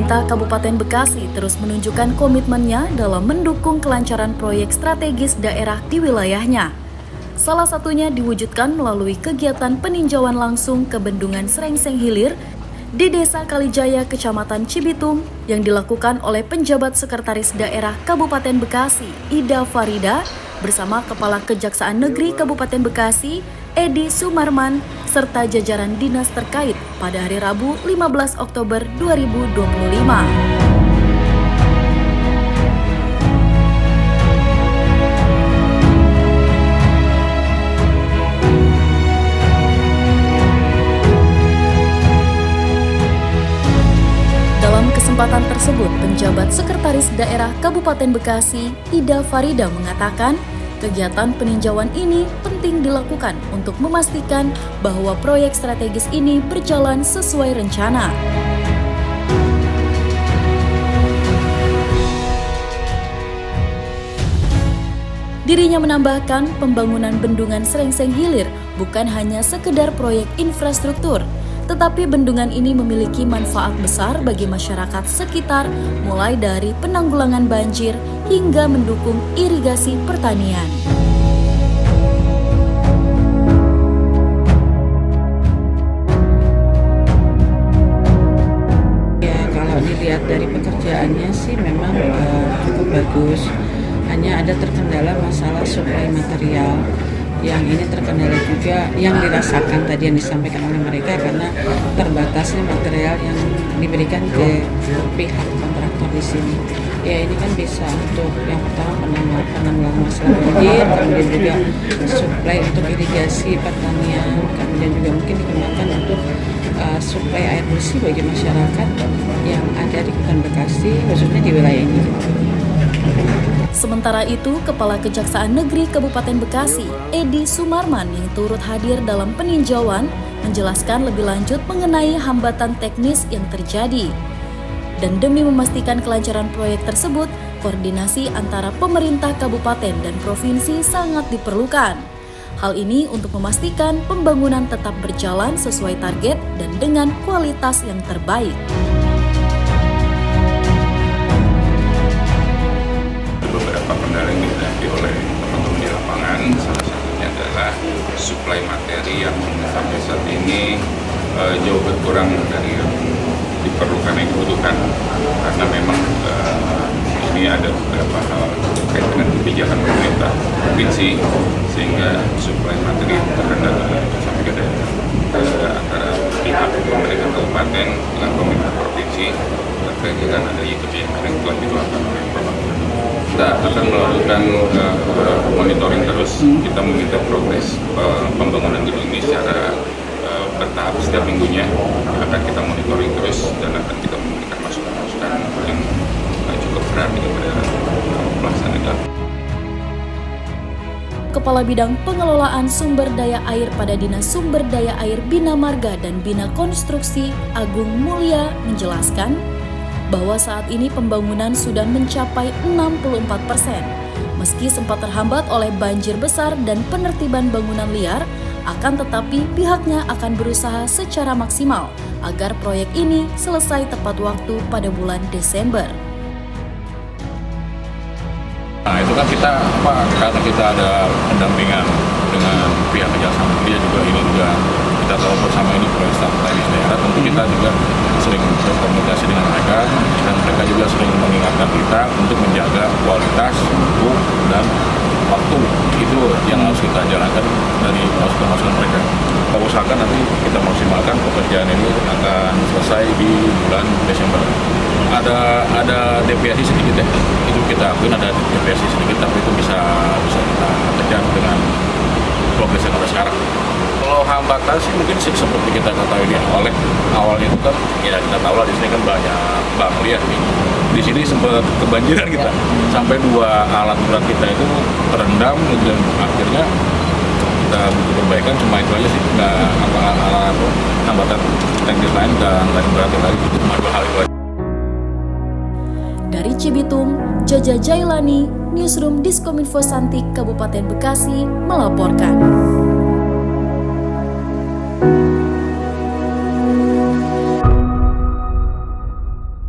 Pemerintah Kabupaten Bekasi terus menunjukkan komitmennya dalam mendukung kelancaran proyek strategis daerah di wilayahnya. Salah satunya diwujudkan melalui kegiatan peninjauan langsung ke Bendungan Srengseng Hilir di Desa Kalijaya, Kecamatan Cibitung yang dilakukan oleh penjabat Sekretaris Daerah Kabupaten Bekasi, Ida Farida, bersama Kepala Kejaksaan Negeri Kabupaten Bekasi, Edi Sumarman, serta jajaran dinas terkait pada hari Rabu 15 Oktober 2025. Dalam kesempatan tersebut, penjabat Sekretaris Daerah Kabupaten Bekasi, Ida Farida mengatakan, kegiatan peninjauan ini penting dilakukan untuk memastikan bahwa proyek strategis ini berjalan sesuai rencana. Dirinya menambahkan, pembangunan Bendungan Srengseng Hilir bukan hanya sekedar proyek infrastruktur, tetapi bendungan ini memiliki manfaat besar bagi masyarakat sekitar, mulai dari penanggulangan banjir hingga mendukung irigasi pertanian. Ya, kalau dilihat dari pekerjaannya sih memang cukup bagus. Hanya ada terkendala masalah suplai material. Yang ini terkendala juga yang dirasakan tadi yang disampaikan oleh mereka karena terbatasnya material yang diberikan ke pihak kontraktor di sini. Ya ini kan bisa untuk yang pertama penanggulangan masalah banjir, kemudian juga suplai untuk irigasi pertanian, kemudian juga mungkin dikembangkan untuk suplai air bersih bagi masyarakat yang ada di Kabupaten Bekasi, khususnya di wilayah ini. Sementara itu, Kepala Kejaksaan Negeri Kabupaten Bekasi, Edi Sumarman yang turut hadir dalam peninjauan, menjelaskan lebih lanjut mengenai hambatan teknis yang terjadi. Dan demi memastikan kelancaran proyek tersebut, koordinasi antara pemerintah kabupaten dan provinsi sangat diperlukan. Hal ini untuk memastikan pembangunan tetap berjalan sesuai target dan dengan kualitas yang terbaik. Beberapa kendala yang dihadapi oleh teman-teman di lapangan, salah satunya adalah suplai materi yang sampai saat ini jauh berkurang dari yang diperlukan, yang dibutuhkan, karena memang ini ada beberapa hal terkait dengan kebijakan pemerintah provinsi sehingga suplai materi terkendala sampai ke daerah antara pihak pemerintah kabupaten dengan pemerintah provinsi terkait dengan adanya kebijakan yang telah dikeluarkan oleh pembangunan. Kita akan melakukan monitoring terus. Kita meminta progres pembangunan gedung ini secara bertahap setiap minggunya. Akan kita monitoring terus dan akan kita memberikan masukan-masukan yang cukup berarti kepada pelaksanaan. Kepala Bidang Pengelolaan Sumber Daya Air pada Dinas Sumber Daya Air Bina Marga dan Bina Konstruksi Agung Mulia menjelaskan bahwa saat ini pembangunan sudah mencapai 64%. Meski sempat terhambat oleh banjir besar dan penertiban bangunan liar, akan tetapi pihaknya akan berusaha secara maksimal agar proyek ini selesai tepat waktu pada bulan Desember. Nah itu kan kita karena kita ada pendampingan dengan pihak kejaksaan negeri juga ini juga kita tahu bersama ini proyek strategis daerah, tentu kita juga sering berkomunikasi dengan mereka dan mereka juga sering mengingatkan kita untuk menjaga kualitas, mutu dan waktu. Itu yang harus kita jalankan dari masukan-masukan mereka. Kita usahakan nanti kita maksimalkan pekerjaan ini akan selesai di bulan Desember. Ada deviasi sedikit ya, itu kita akuin ada deviasi sedikit, tapi itu bisa kita kejar dengan progres yang ada sekarang. Kalau hambatan sih mungkin sih seperti kita ketahui di awalnya itu kan ya kita tahu lah di sini kan banyak bank liar nih. Di sini sempat kebanjiran kita sampai 2 alat berat kita itu terendam dan akhirnya kita butuh perbaikan, cuma itu aja sih, nggak alat hambatan teknis lain dan lain berat lagi, cuma 2 hal itu aja. Dari Cibitung, Jaja Jailani, Newsroom Diskominfo Santik Kabupaten Bekasi melaporkan.